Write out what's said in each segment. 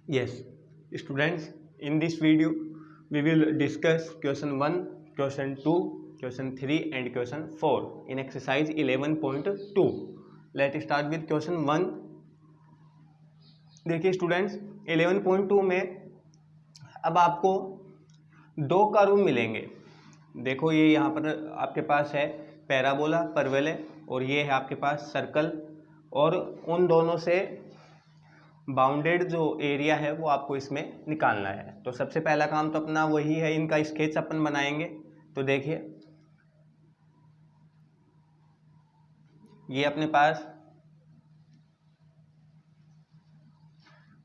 Yes, students, in this video we will discuss question 1, question 2, question 3 and question 4 in exercise 11.2. Let's start with question 1. देखिए students, 11.2 में अब आपको दो curve मिलेंगे। देखो ये यहाँ पर आपके पास है पैराबोला, परवलय, और ये है आपके पास सर्कल, और उन दोनों से बाउंडेड जो एरिया है वो आपको इसमें निकालना है। तो सबसे पहला काम तो अपना वही है, इनका स्केच अपन बनाएंगे। तो देखिए ये अपने पास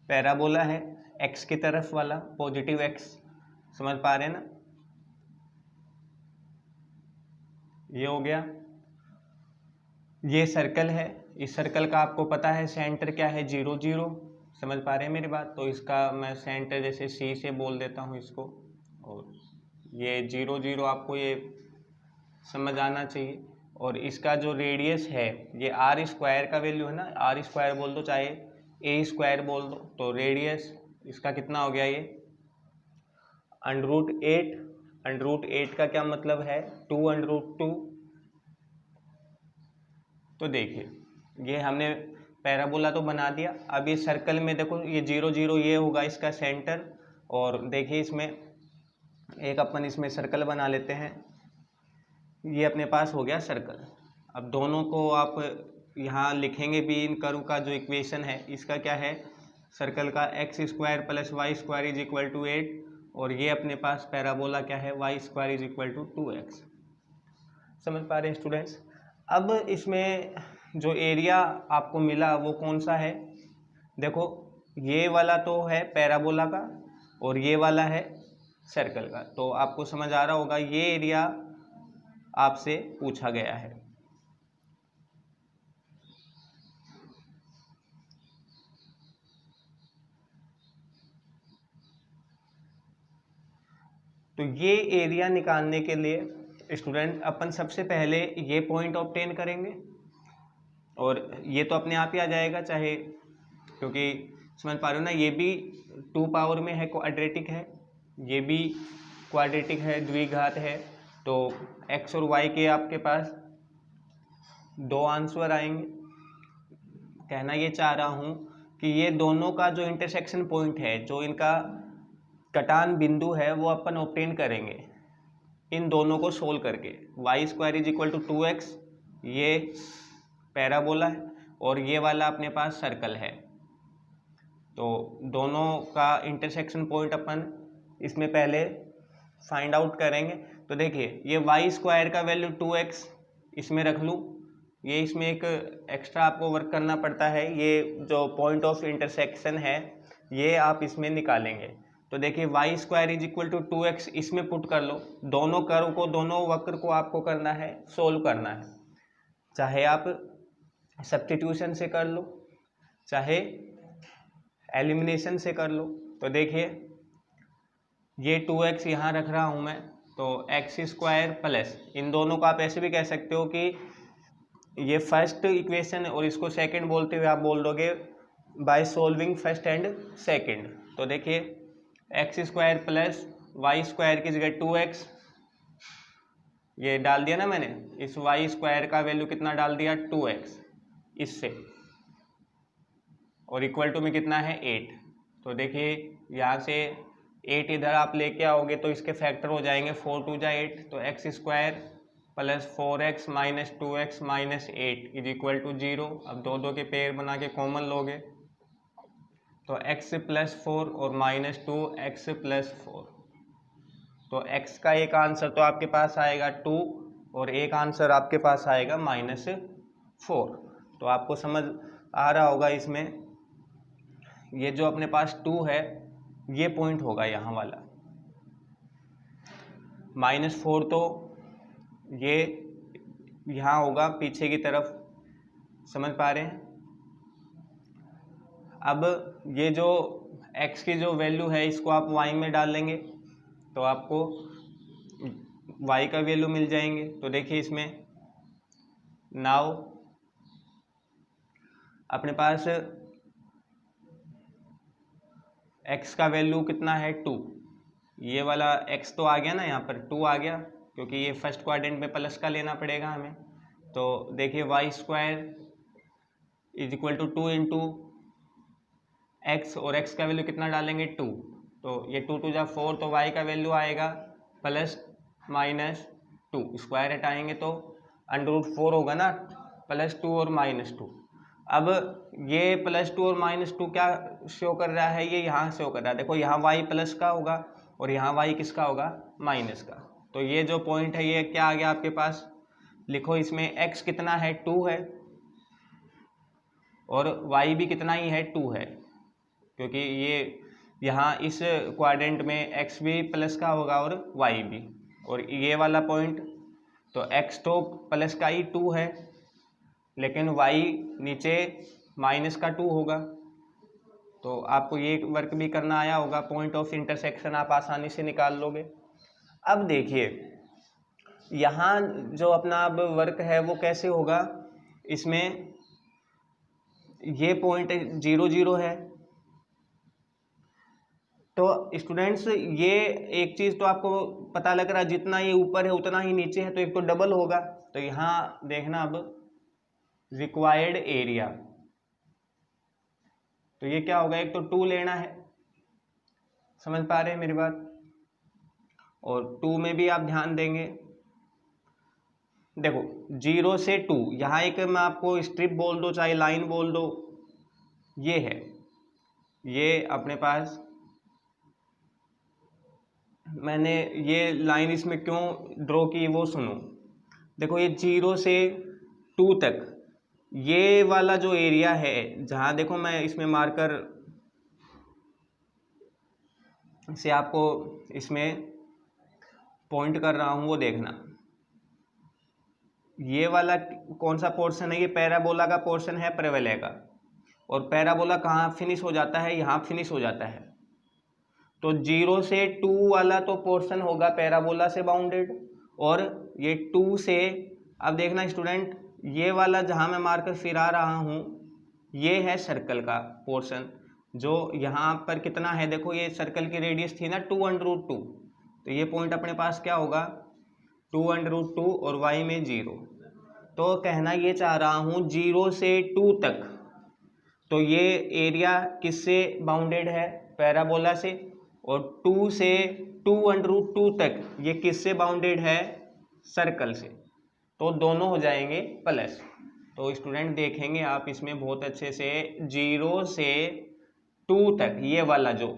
पैराबोला है, एक्स की तरफ वाला, पॉजिटिव एक्स, समझ पा रहे हैं ना। ये हो गया। ये सर्कल है, इस सर्कल का आपको पता है सेंटर क्या है, 0 0, समझ पा रहे हैं मेरी बात। तो इसका मैं सेंटर जैसे सी से बोल देता हूँ इसको, और ये 0 0 आपको ये समझ आना चाहिए। और इसका जो रेडियस है ये आर स्क्वायर का वैल्यू है ना, आर स्क्वायर बोल दो चाहे ए स्क्वायर बोल दो। तो रेडियस इसका कितना हो गया, ये √8। √8 का क्या मतलब है, 2√2। तो देखिए ये हमने पैराबोला तो बना दिया। अब ये सर्कल में देखो ये 0 0 ये होगा इसका सेंटर, और देखिए इसमें एक अपन इसमें सर्कल बना लेते हैं। ये अपने पास हो गया सर्कल। अब दोनों को आप यहाँ लिखेंगे भी, इन कर्व का जो इक्वेशन है इसका क्या है, सर्कल का x² + y² = 8, और ये अपने पास पैराबोला क्या है, y² = 2x। समझ पा रहे हैं स्टूडेंट्स। अब इसमें जो एरिया आपको मिला वो कौन सा है, देखो ये वाला तो है पैराबोला का और ये वाला है सर्कल का। तो आपको समझ आ रहा होगा ये एरिया आपसे पूछा गया है। तो ये एरिया निकालने के लिए स्टूडेंट अपन सबसे पहले ये पॉइंट ऑब्टेन करेंगे, और ये तो अपने आप ही आ जाएगा चाहे, क्योंकि समझ पा रहे हो ना, ये भी 2 पावर में है, क्वाड्रेटिक है, ये भी क्वाड्रेटिक है, द्विघात है। तो x और y के आपके पास दो आंसर आएंगे। कहना ये चाह रहा हूँ कि ये दोनों का जो इंटरसेक्शन पॉइंट है, जो इनका कटान बिंदु है, वो अपन ऑब्टेन करेंगे इन दोनों को सोल्व करके। y² = 2x, ये पैराबोला है, और ये वाला अपने पास सर्कल है। तो दोनों का इंटरसेक्शन पॉइंट अपन इसमें पहले फाइंड आउट करेंगे। तो देखिए ये y² का वैल्यू 2x इसमें रख लूँ, ये इसमें एक एक्स्ट्रा आपको वर्क करना पड़ता है, ये जो पॉइंट ऑफ इंटरसेक्शन है ये आप इसमें निकालेंगे। तो देखिए y² = 2x इसमें पुट कर लो। दोनों कर्व को, दोनों वक्र को आपको करना है, सोल्व करना है। चाहे आप सब्स्टिट्यूशन से कर लो, चाहे एलिमिनेशन से कर लो। तो देखिए ये 2x यहाँ रख रहा हूँ मैं, तो x² प्लस, इन दोनों को आप ऐसे भी कह सकते हो कि ये फर्स्ट इक्वेशन और इसको सेकंड बोलते हुए आप बोल दोगे by solving first and second. तो देखिए x² प्लस y² की जगह 2x ये डाल दिया ना मैंने, इस y² का वैल्यू कितना डाल दिया, 2x इससे, और इक्वल टू में कितना है 8। तो देखिए यहाँ से 8 इधर आप लेके आओगे तो इसके फैक्टर हो जाएंगे, 4 2 जा 8, तो x² plus 4x minus 2x minus 8 = 0। अब दो दो के पेयर बना के कॉमन लोगे तो x + 4 और माइनस 2x + 4। तो x का एक आंसर तो आपके पास आएगा 2, और एक आंसर आपके पास आएगा -4। तो आपको समझ आ रहा होगा इसमें, ये जो अपने पास 2 है ये पॉइंट होगा यहाँ वाला, -4 तो ये यहाँ होगा पीछे की तरफ। समझ पा रहे हैं। अब ये जो x की जो वैल्यू है इसको आप y में डाल लेंगे तो आपको y का वैल्यू मिल जाएंगे। तो देखिए इसमें नाउ अपने पास x का वैल्यू कितना है 2, ये वाला x तो आ गया ना, यहाँ पर 2 आ गया क्योंकि ये फर्स्ट क्वाड्रेंट में प्लस का लेना पड़ेगा हमें। तो देखिए Y square is equal to 2 into X, और x का वैल्यू कितना डालेंगे 2, तो ये 2 2 जा 4, तो y का वैल्यू आएगा प्लस माइनस 2, स्क्वायर हटाएंगे तो √4 होगा ना, +2 और -2। अब ये +2 और -2 क्या शो कर रहा है, ये यहाँ शो कर रहा है, देखो यहाँ y प्लस का होगा और यहाँ y किसका होगा, माइनस का। तो ये जो पॉइंट है ये क्या आ गया आपके पास, लिखो इसमें x कितना है 2 है और y भी कितना ही है 2 है, क्योंकि ये यहाँ इस क्वाड्रेंट में x भी प्लस का होगा और y भी, और ये वाला पॉइंट तो x तो प्लस का ही 2 है लेकिन y नीचे माइनस का 2 होगा। तो आपको ये वर्क भी करना आया होगा, पॉइंट ऑफ इंटरसेक्शन आप आसानी से निकाल लोगे। अब देखिए यहाँ जो अपना अब वर्क है वो कैसे होगा, इसमें ये पॉइंट 0 0 है, तो स्टूडेंट्स ये एक चीज़ तो आपको पता लग रहा है, जितना ये ऊपर है उतना ही नीचे है, तो एक तो डबल होगा। तो यहाँ देखना अब रिक्वायर्ड एरिया, तो ये क्या होगा, एक तो 2 लेना है, समझ पा रहे हैं मेरी बात, और 2 में भी आप ध्यान देंगे, देखो 0 से 2, यहाँ एक मैं आपको स्ट्रिप बोल दो चाहे लाइन बोल दो, ये है, ये अपने पास मैंने ये लाइन इसमें क्यों ड्रॉ की वो सुनो। देखो ये 0 से 2 तक ये वाला जो एरिया है, जहाँ देखो मैं इसमें मार्कर से आपको इसमें पॉइंट कर रहा हूँ, वो देखना, ये वाला कौन सा पोर्शन है, ये पैराबोला का पोर्शन है, पैरेलल का, और पैराबोला कहाँ फिनिश हो जाता है, यहाँ फिनिश हो जाता है। तो 0 से 2 वाला तो पोर्शन होगा पैराबोला से बाउंडेड, और ये 2 से, अब देखना स्टूडेंट, ये वाला जहाँ मैं मार्कर फिरा रहा हूँ ये है सर्कल का पोर्शन, जो यहाँ पर कितना है, देखो ये सर्कल की रेडियस थी ना 2√2, तो ये पॉइंट अपने पास क्या होगा 2√2 और y में 0। तो कहना ये चाह रहा हूँ 0 से 2 तक, तो ये एरिया किससे बाउंडेड है, पैराबोला से, और 2 से 2√2 तक ये किससे बाउंडेड है, सर्कल से, तो दोनों हो जाएंगे प्लस। तो स्टूडेंट देखेंगे आप इसमें बहुत अच्छे से, 0 से 2 तक ये वाला जो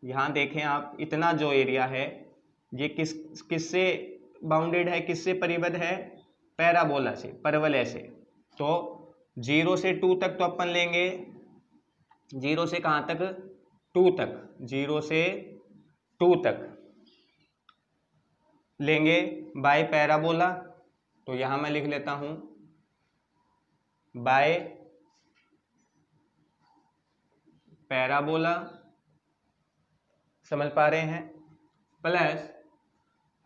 यहाँ देखें आप, इतना जो एरिया है ये किससे बाउंडेड है, किससे परिबद्ध है, पैराबोला से, परवलय से। तो 0 से 2 तक तो अपन लेंगे, 0 से कहाँ तक, 2 तक, 0 से 2 तक लेंगे बाय पैराबोला, तो यहाँ मैं लिख लेता हूँ बाय पैराबोला, समझ पा रहे हैं, प्लस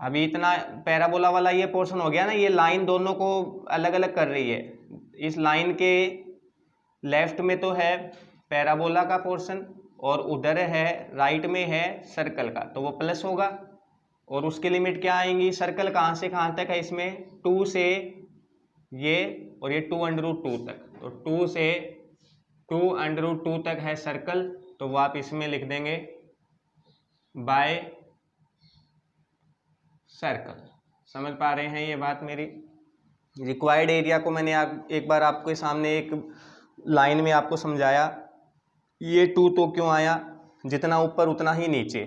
अभी इतना पैराबोला वाला ये पोर्शन हो गया ना, ये लाइन दोनों को अलग अलग कर रही है, इस लाइन के लेफ्ट में तो है पैराबोला का पोर्शन और उधर है राइट में है सर्कल का, तो वो प्लस होगा, और उसकी लिमिट क्या आएंगी, सर्कल कहाँ से कहाँ तक है इसमें, 2 से ये, और ये 2√2 तक, तो 2 से 2√2 तक है सर्कल, तो वो आप इसमें लिख देंगे बाय सर्कल। समझ पा रहे हैं ये बात मेरी। रिक्वायर्ड एरिया को मैंने एक बार आपके सामने एक लाइन में आपको समझाया, ये 2 तो क्यों आया, जितना ऊपर उतना ही नीचे।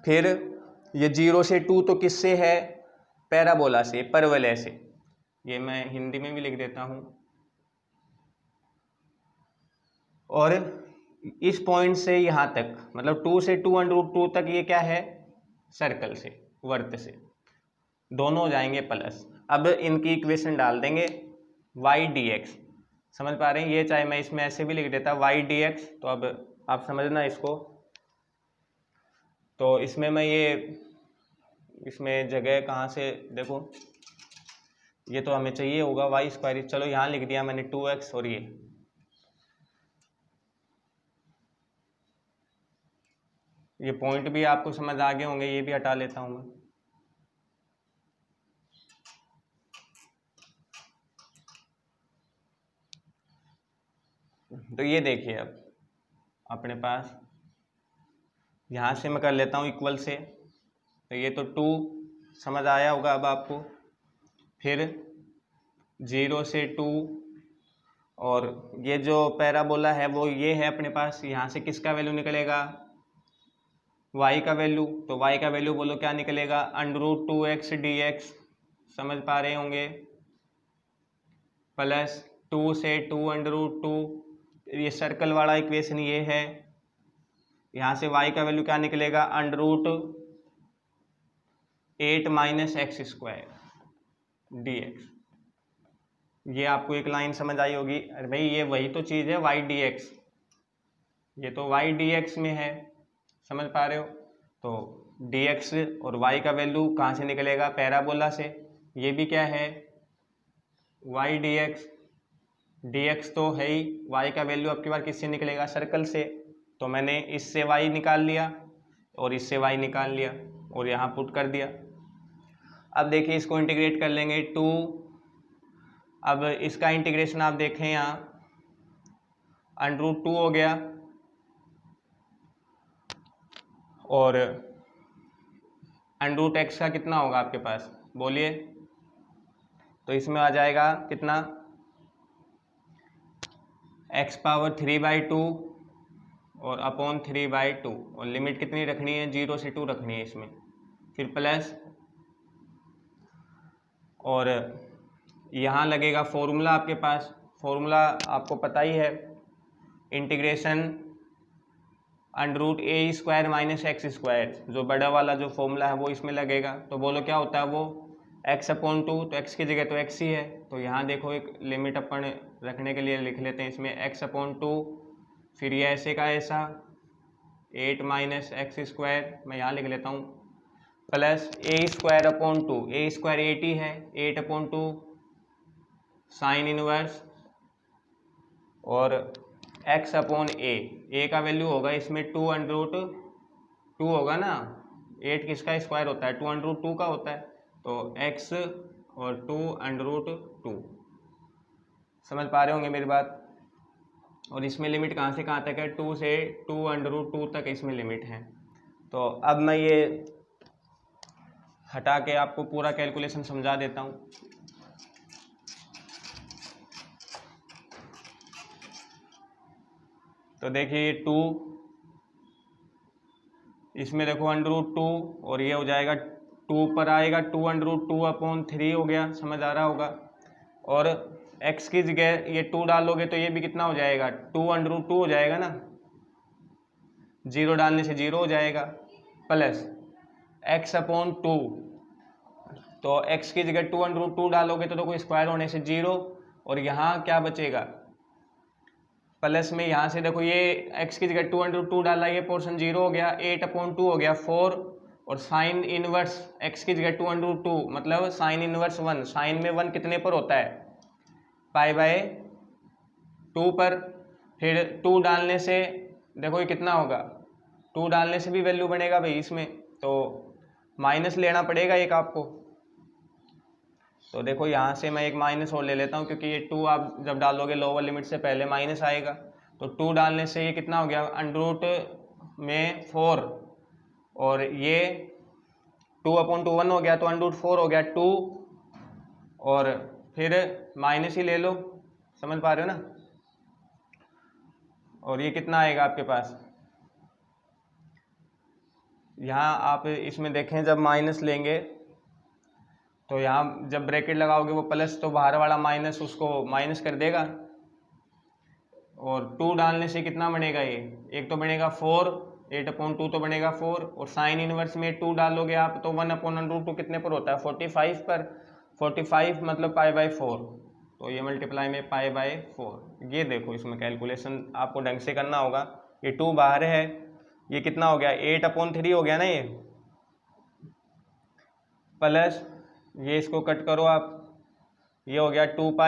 फिर ये 0 से 2 तो किससे है, पैराबोला से, परवलय से, ये मैं हिंदी में भी लिख देता हूँ, और इस पॉइंट से यहाँ तक मतलब 2 से 2√2 तक ये क्या है, सर्कल से, वर्त से, दोनों हो जाएंगे प्लस। अब इनकी इक्वेशन डाल देंगे y dx, समझ पा रहे हैं, ये चाहे मैं इसमें ऐसे भी लिख देता y dx, तो अब आप समझना इसको, तो इसमें मैं ये इसमें जगह कहाँ से, देखो ये तो हमें चाहिए होगा y², चलो यहाँ लिख दिया मैंने 2x, और ये ये पॉइंट भी आपको समझ आ गए होंगे, ये भी हटा लेता हूँ मैं। तो ये देखिए अब अपने पास यहाँ से मैं कर लेता हूँ इक्वल से, तो ये तो 2 समझ आया होगा अब आपको। फिर 0 से 2, और ये जो पैराबोला है वो ये है अपने पास, यहाँ से किसका वैल्यू निकलेगा, y का वैल्यू। तो y का वैल्यू बोलो क्या निकलेगा, √2x dx, समझ पा रहे होंगे, प्लस 2 से 2 √2, ये सर्कल वाला इक्वेशन ये है। यहाँ से y का वैल्यू क्या निकलेगा, √8 - x² dx। ये आपको एक लाइन समझ आई होगी, अरे भाई ये वही तो चीज़ है y dx, ये तो y dx में है, समझ पा रहे हो। तो dx और y का वैल्यू कहाँ से निकलेगा, पैराबोला से। ये भी क्या है, y dx, dx तो है ही, y का वैल्यू आपके बार किससे निकलेगा, सर्कल से। तो मैंने इससे y निकाल लिया और इससे y निकाल लिया और यहाँ पुट कर दिया। अब देखिए इसको इंटीग्रेट कर लेंगे 2, अब इसका इंटीग्रेशन आप देखें यहाँ √2 हो गया, और √x का कितना होगा आपके पास, बोलिए। तो इसमें आ जाएगा कितना, x⁴/2 और अपॉन 3/2, और लिमिट कितनी रखनी है, 0 से 2 रखनी है इसमें। फिर प्लस, और यहाँ लगेगा फॉर्मूला आपके पास, फॉर्मूला आपको पता ही है, इंटीग्रेशन √a² - x², जो बड़ा वाला जो फॉर्मूला है वो इसमें लगेगा। तो बोलो क्या होता है वो, x/2, तो x की जगह तो x ही है। तो यहाँ देखो एक लिमिट अपन रखने के लिए लिख लेते हैं इसमें x/2, फिर ये ऐसे का ऐसा 8 - x², मैं यहाँ लिख लेता हूँ, प्लस a²/2, a² 8 ही है, 8/2 साइन इनवर्स, और x/a का वैल्यू होगा इसमें 2√2 होगा ना, 8 किसका स्क्वायर होता है, 2√2 का होता है। तो x और 2√2, समझ पा रहे होंगे मेरी बात। और इसमें लिमिट कहाँ से कहाँ तक है, 2 से 2√2 तक इसमें लिमिट है। तो अब मैं ये हटा के आपको पूरा कैलकुलेशन समझा देता हूँ। तो देखिए ये 2, इसमें देखो √2, और ये हो जाएगा 2 पर आएगा 2√2/3 हो गया, समझ आ रहा होगा। और x की जगह ये 2 डालोगे तो ये भी कितना हो जाएगा, 2√2 हो जाएगा ना, 0 डालने से 0 हो जाएगा, प्लस x/2, तो x की जगह 2√2 डालोगे तो देखो स्क्वायर होने से 0, और यहाँ क्या बचेगा, प्लस में यहाँ से देखो ये x की जगह 2√2 डाला, ये पोर्शन 0 हो गया, 8/2 हो गया 4, और साइन इनवर्स x की जगह 2√2 मतलब साइन इनवर्स 1, साइन में 1 कितने पर होता है, π/2 पर। फिर 2 डालने से देखो ये कितना होगा, 2 डालने से भी वैल्यू बनेगा भाई इसमें, तो माइनस लेना पड़ेगा एक आपको। तो देखो यहाँ से मैं एक माइनस और ले लेता हूँ, क्योंकि ये 2 आप जब डालोगे लोअर लिमिट से पहले माइनस आएगा। तो 2 डालने से ये कितना हो गया, √4, और ये 2/2 1 हो गया, तो √4 हो गया 2, और फिर माइनस ही ले लो, समझ पा रहे हो ना। और ये कितना आएगा आपके पास, यहाँ आप इसमें देखें जब माइनस लेंगे तो यहाँ जब ब्रैकेट लगाओगे वो प्लस, तो बाहर वाला माइनस उसको माइनस कर देगा, और 2 डालने से कितना बनेगा, ये एक तो बनेगा 4, 8/2 तो बनेगा 4, और साइन इनवर्स में 2 डालोगे आप तो 1/√2 कितने पर होता है, 45 पर, 45 मतलब π/4, तो ये मल्टीप्लाई में π/4। ये देखो इसमें कैलकुलेशन आपको ढंग से करना होगा, ये 2 बाहर है, ये कितना हो गया, 8/3 हो गया ना ये, प्लस ये इसको कट करो आप, ये हो गया 2π,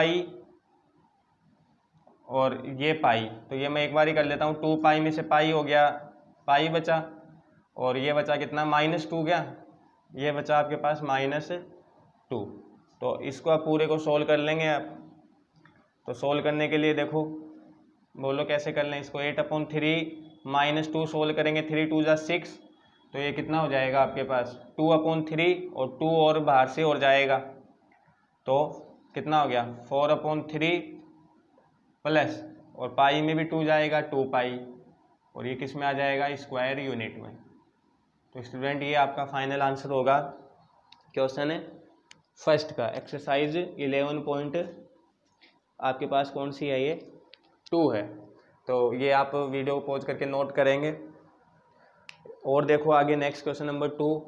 और ये पाई, तो ये मैं एक बार ही कर लेता हूँ, 2π में से पाई हो गया, पाई बचा, और ये बचा कितना, -2 क्या, ये बचा आपके पास -2। तो इसको आप पूरे को सोल्व कर लेंगे आप। तो सोल्व करने के लिए देखो, बोलो कैसे कर लें इसको। 8/3 -2 सोल्व करेंगे, 3 2 जा 6, तो ये कितना हो जाएगा आपके पास 2/3, और 2 और बाहर से और जाएगा तो कितना हो गया 4/3 प्लस, और पाई में भी 2 जाएगा 2 पाई, और ये किस में आ जाएगा, स्क्वायर यूनिट में। तो स्टूडेंट ये आपका फाइनल आंसर होगा क्वेश्चन फर्स्ट का, एक्सरसाइज 11 पॉइंट आपके पास कौन सी है, ये 2 है। तो ये आप वीडियो पॉज करके नोट करेंगे। और देखो आगे नेक्स्ट क्वेश्चन नंबर 2।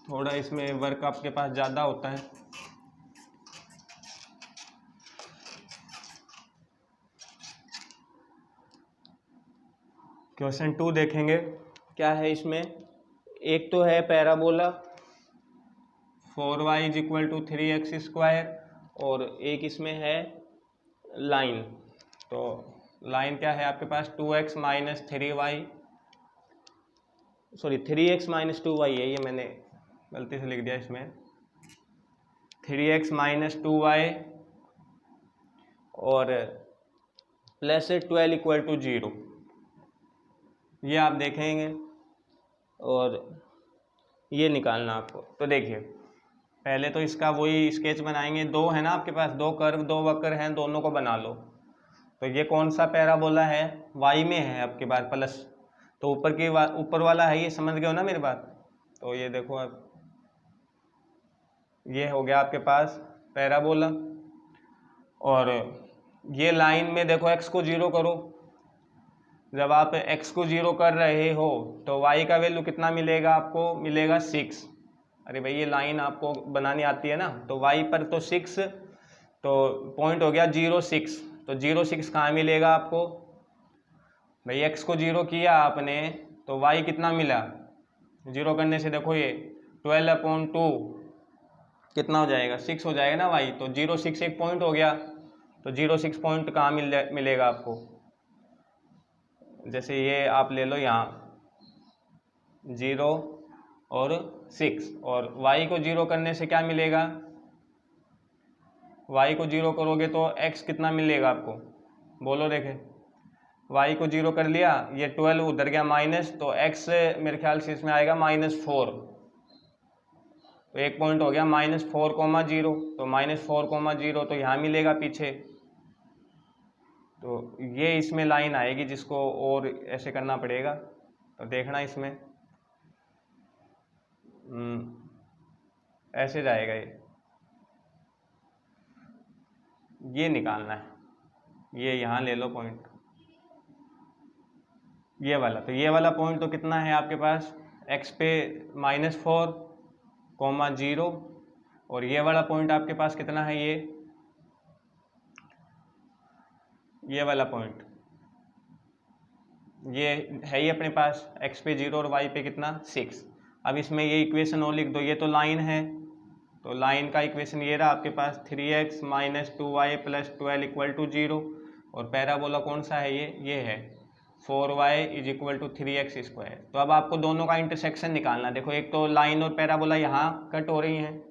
थोड़ा इसमें वर्क आपके पास ज़्यादा होता है। क्वेश्चन 2 देखेंगे क्या है इसमें। एक तो है पैराबोला 4y = 3x², और एक इसमें है लाइन। तो लाइन क्या है आपके पास 2x - 3y, sorry 3x - 2y है, ये मैंने गलती से लिख दिया इसमें, 3x - 2y और प्लस 12 = 0, ये आप देखेंगे और ये निकालना आपको। तो देखिए पहले तो इसका वही स्केच बनाएंगे, 2 है ना आपके पास, 2 कर्व 2 वक्र हैं, दोनों को बना लो। तो ये कौन सा पैराबोला है, y में है आपके पास प्लस, तो ऊपर वाला है, ये समझ गए हो ना मेरी बात। तो ये देखो अब ये हो गया आपके पास पैराबोला, और ये लाइन में देखो x को 0 करो। जब आप x को 0 कर रहे हो तो y का वैल्यू कितना मिलेगा आपको, मिलेगा 6। अरे भाई ये लाइन आपको बनानी आती है ना, तो y पर तो 6, तो पॉइंट हो गया 0 6, तो 0 6 कहाँ मिलेगा आपको भाई, x को 0 किया आपने तो y कितना मिला, 0 करने से देखो ये 12/2 कितना हो जाएगा, 6 हो जाएगा ना y, तो 0 6 एक पॉइंट हो गया, तो 0 6 पॉइंट कहाँ मिलेगा आपको, जैसे ये आप ले लो यहाँ 0 और 6, और y को 0 करने से क्या मिलेगा, y को 0 करोगे तो x कितना मिलेगा आपको, बोलो देखें। y को 0 कर लिया, ये 12 उधर गया माइनस, तो x मेरे ख्याल से इसमें आएगा -4, तो एक पॉइंट हो गया -4,0, तो -4,0 तो यहाँ मिलेगा पीछे। तो ये इसमें लाइन आएगी जिसको और ऐसे करना पड़ेगा, तो देखना इसमें ऐसे जाएगा, ये निकालना है, ये यहाँ ले लो पॉइंट, ये वाला। तो ये वाला पॉइंट तो कितना है आपके पास, x पे -4,0, और ये वाला पॉइंट आपके पास कितना है, ये वाला पॉइंट ये है ही अपने पास, x पे 0 और y पे कितना 6। अब इसमें ये इक्वेशन और लिख दो, ये तो लाइन है, तो लाइन का इक्वेशन ये रहा आपके पास 3x - 2y + 12 = 0, और पैराबोला कौन सा है, ये है 4y = 3x²। तो अब आपको दोनों का इंटरसेक्शन निकालना। देखो एक तो लाइन और पैराबोला यहाँ कट हो रही हैं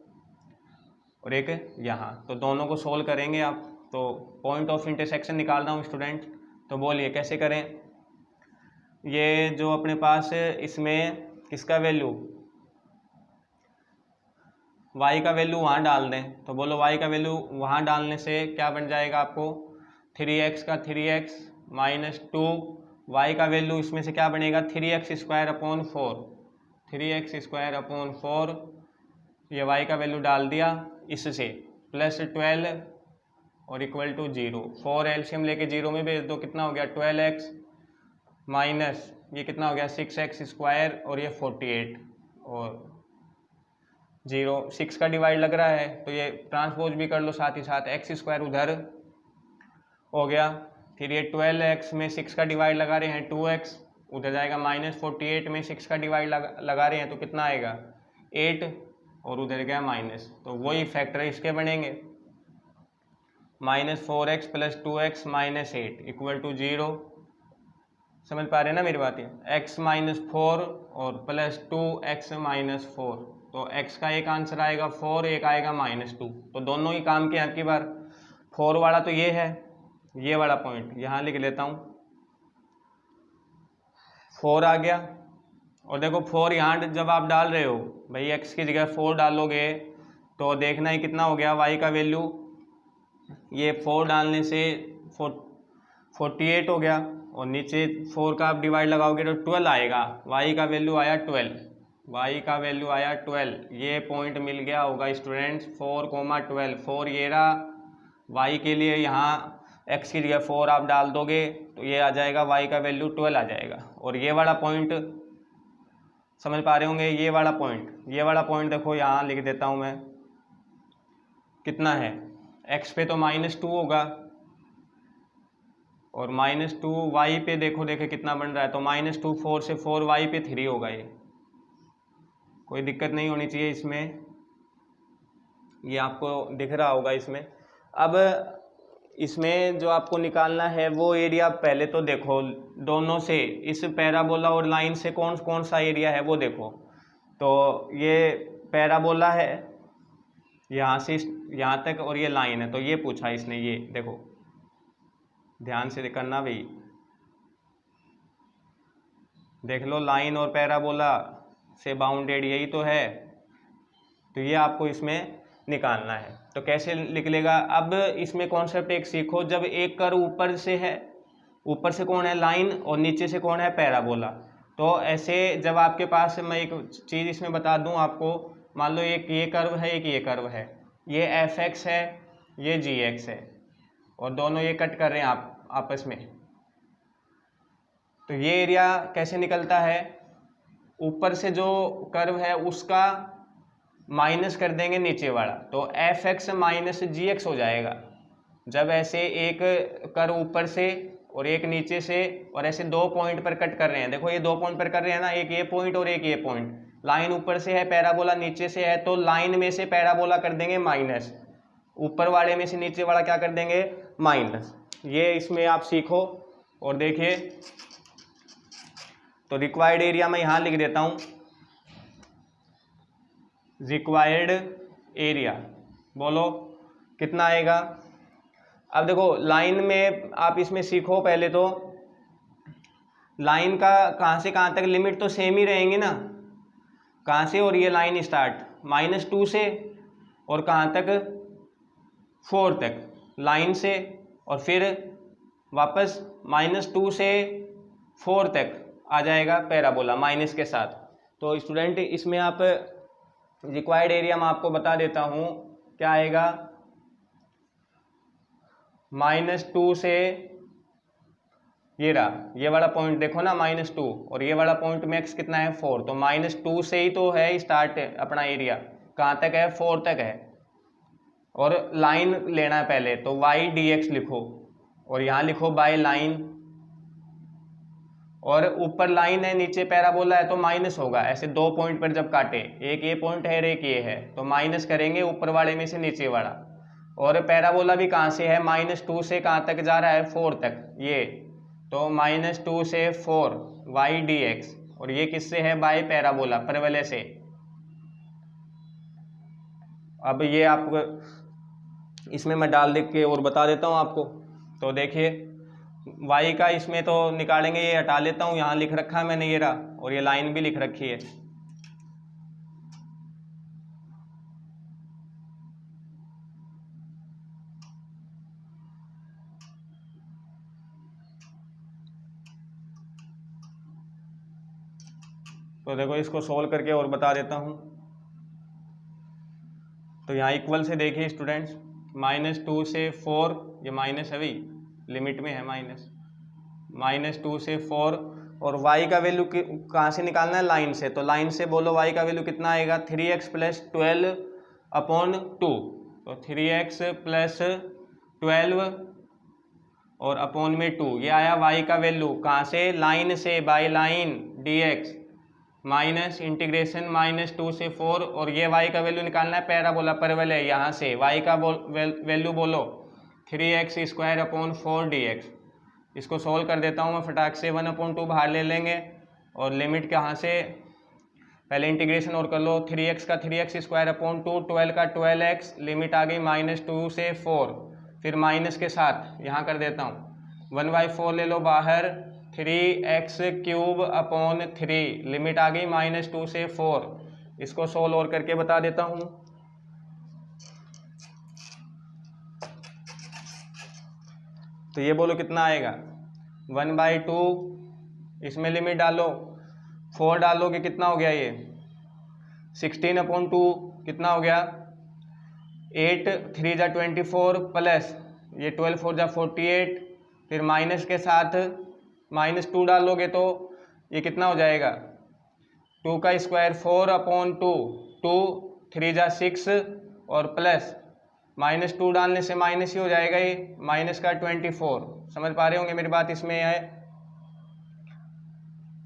और एक यहाँ, तो दोनों को सोल्व करेंगे आप। तो पॉइंट ऑफ इंटरसेक्शन निकाल रहा हूँ स्टूडेंट, तो बोलिए कैसे करें। ये जो अपने पास इसमें किसका वैल्यू, y का वैल्यू वहाँ डाल दें, तो बोलो y का वैल्यू वहाँ डालने से क्या बन जाएगा आपको, 3x का 3x - 2, y का वैल्यू इसमें से क्या बनेगा 3x²/4, 3x²/4, ये y का वैल्यू डाल दिया इससे, +12 और = 0, 4 एलसीएम लेके 0 में भेज दो, कितना हो गया 12x माइनस ये कितना हो गया 6x², और ये 48, और 0 6 का डिवाइड लग रहा है तो ये ट्रांसपोज भी कर लो साथ ही साथ, x² उधर हो गया, फिर ये 12x में 6 का डिवाइड लगा रहे हैं 2x, उधर जाएगा -48 में 6 का डिवाइड लगा रहे हैं तो कितना आएगा 8, और उधर गया माइनस, तो वही फैक्टर इसके बनेंगे, -4x + 2x - 8 = 0, समझ पा रहे हैं ना मेरी बात? ये x माइनस 4 और प्लस 2x माइनस 4, तो x का एक आंसर आएगा 4, एक आएगा -2, तो दोनों ही काम के यहाँ की बार। 4 वाला तो ये है, ये वाला पॉइंट यहाँ लिख लेता हूँ, 4 आ गया। और देखो 4 यहाँ जब आप डाल रहे हो भाई, x की जगह 4 डालोगे तो देखना ही कितना हो गया y का वैल्यू, ये 4 डालने से 48 हो गया, और नीचे 4 का आप डिवाइड लगाओगे तो 12 आएगा। y का वैल्यू आया 12, y का वैल्यू आया 12। ये पॉइंट मिल गया होगा स्टूडेंट्स 4,12। 4 ये रहा, y के लिए यहाँ x की जगह 4 आप डाल दोगे तो ये आ जाएगा, y का वैल्यू 12 आ जाएगा। और ये वाला पॉइंट समझ पा रहे होंगे, ये वाला पॉइंट देखो यहाँ लिख देता हूँ मैं, कितना है, x पे तो -2 होगा, और -2 y पे देखो कितना बन रहा है, तो -2 4 से 4 y पे 3 होगा। ये कोई दिक्कत नहीं होनी चाहिए इसमें, ये आपको दिख रहा होगा इसमें। अब इसमें जो आपको निकालना है वो एरिया पहले तो देखो, दोनों से इस पैराबोला और लाइन से कौन कौन सा एरिया है वो देखो। तो ये पैराबोला है यहाँ से यहाँ तक, और ये लाइन है, तो ये पूछा इसने, ये देखो ध्यान से करना भाई, देख लो लाइन और पैराबोला से बाउंडेड यही तो है, तो ये आपको इसमें निकालना है। तो कैसे निकलेगा, अब इसमें कॉन्सेप्ट एक सीखो, जब एक कर्व ऊपर से है, ऊपर से कौन है, लाइन, और नीचे से कौन है, पैराबोला, तो ऐसे जब आपके पास, मैं एक चीज़ इसमें बता दूं आपको, मान लो एक ये कर्व है, एक ये कर्व है, ये fx है, ये gx है, और दोनों ये कट कर रहे हैं आपस में, तो ये एरिया कैसे निकलता है, ऊपर से जो कर्व है उसका माइनस कर देंगे नीचे वाला, तो fx माइनस gx हो जाएगा। जब ऐसे एक कर्व ऊपर से और एक नीचे से, और ऐसे 2 पॉइंट पर कट कर रहे हैं, देखो ये 2 पॉइंट पर कर रहे हैं ना, एक ये पॉइंट और एक ये पॉइंट, लाइन ऊपर से है, पैराबोला नीचे से है, तो लाइन में से पैराबोला कर देंगे माइनस, ऊपर वाले में से नीचे वाला क्या कर देंगे, माइनस। ये इसमें आप सीखो और देखिए। तो रिक्वायर्ड एरिया मैं यहाँ लिख देता हूँ, रिक्वायर्ड एरिया बोलो कितना आएगा। अब देखो लाइन में आप इसमें सीखो, पहले तो लाइन का कहाँ से कहाँ तक लिमिट तो सेम ही रहेंगी ना, कहाँ से, और ये लाइन स्टार्ट -2 से और कहाँ तक, 4 तक लाइन से, और फिर वापस -2 से 4 तक आ जाएगा पैराबोला माइनस के साथ। तो स्टूडेंट इसमें आप रिक्वायर्ड एरिया मैं आपको बता देता हूँ क्या आएगा, -2 से ये रहा, ये वाला पॉइंट देखो ना -2, और ये वाला पॉइंट मैक्स कितना है, 4, तो -2 से ही तो है स्टार्ट अपना एरिया, कहाँ तक है, 4 तक है, और लाइन लेना है पहले, तो y dx लिखो, और यहाँ लिखो बाय लाइन, और ऊपर लाइन है नीचे पैराबोला है तो माइनस होगा, ऐसे 2 पॉइंट पर जब काटे, एक ये पॉइंट है और एक ये है, तो माइनस करेंगे ऊपर वाले में से नीचे वाला, और पैराबोला भी कहाँ से है, -2 से कहाँ तक जा रहा है, 4 तक, ये तो -2 से 4 y dx, और ये किससे है, बाय पैराबोला, परवलय से। अब ये आपको इसमें मैं डाल लिख के और बता देता हूँ आपको। तो देखिए y का इसमें तो निकालेंगे, ये हटा लेता हूँ, यहाँ लिख रखा है मैंने ये रहा, और ये लाइन भी लिख रखी है। तो देखो इसको सोल्व करके और बता देता हूँ। तो यहाँ इक्वल से देखिए स्टूडेंट्स, -2 से 4, ये माइनस है भाई, लिमिट में है -2 से 4, और y का वैल्यू कहाँ से निकालना है, लाइन से, तो लाइन से बोलो y का वैल्यू कितना आएगा, 3x + 12/2, तो 3x + 12 और अपॉन में 2, ये आया y का वैल्यू, कहाँ से, लाइन से, by line dx, minus integration -2 से 4, और ये y का वैल्यू निकालना है पैराबोला, परवलय, यहाँ से y का वैल्यू बोलो 3x² / 4 dx, इसको सोल्व कर देता हूँ मैं फटाक से। 1/2 बाहर ले लेंगे और लिमिट कहाँ से, पहले इंटीग्रेशन और कर लो। 3x का 3x² अपॉन 2, 12 का 12x, लिमिट आ गई -2 से 4, फिर माइनस के साथ यहाँ कर देता हूँ 1/4 ले लो बाहर, 3x³ अपॉन 3, लिमिट आ गई -2 से 4। इसको सोल्व और करके बता देता हूँ। तो ये बोलो कितना आएगा, 1/2, इसमें लिमिट डालो, 4 डालोगे कितना हो गया ये 16/2, कितना हो गया 8, 3 जा 24 प्लस ये 12 4 जा 48, फिर माइनस के साथ -2 डालोगे तो ये कितना हो जाएगा 2 का स्क्वायर 4/2, 2 3 जा 6 और प्लस -2 डालने से माइनस ही हो जाएगा, ये माइनस का 24। समझ पा रहे होंगे मेरी बात, इसमें है।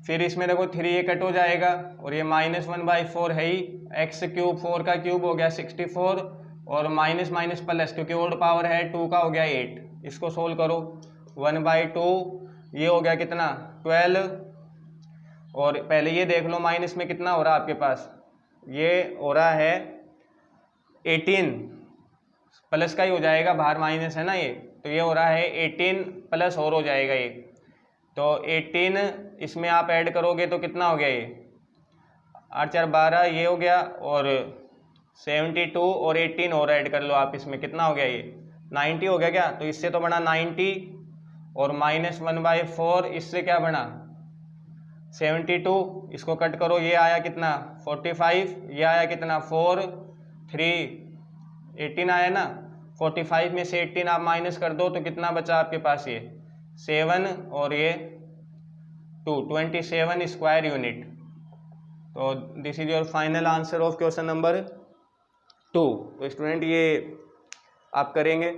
फिर इसमें देखो 3 ये कट हो जाएगा और ये -1/4 है ही, x³ 4 का क्यूब हो गया 64 और माइनस माइनस प्लस, क्योंकि ओड पावर है 2 का हो गया 8। इसको सोल्व करो, 1/2 ये हो गया कितना 12, और पहले ये देख लो माइनस में कितना हो रहा है आपके पास, ये हो रहा है 18, प्लस का ही हो जाएगा, बाहर माइनस है ना ये, तो ये हो रहा है 18 प्लस और हो जाएगा ये, तो 18 इसमें आप ऐड करोगे तो कितना हो गया ये 8 4 12 ये हो गया, और 72 और 18 और ऐड कर लो आप, इसमें कितना हो गया ये 90 हो गया क्या। तो इससे तो बना 90 और -1/4 इससे क्या बना 72, इसको कट करो, ये आया कितना 45, ये आया कितना 4 3 18 आया ना, 45 में से 18 आप माइनस कर दो तो कितना बचा आपके पास ये 7 और ये 2, 27 स्क्वायर यूनिट। तो this is your final answer of question number 2। तो स्टूडेंट ये आप करेंगे।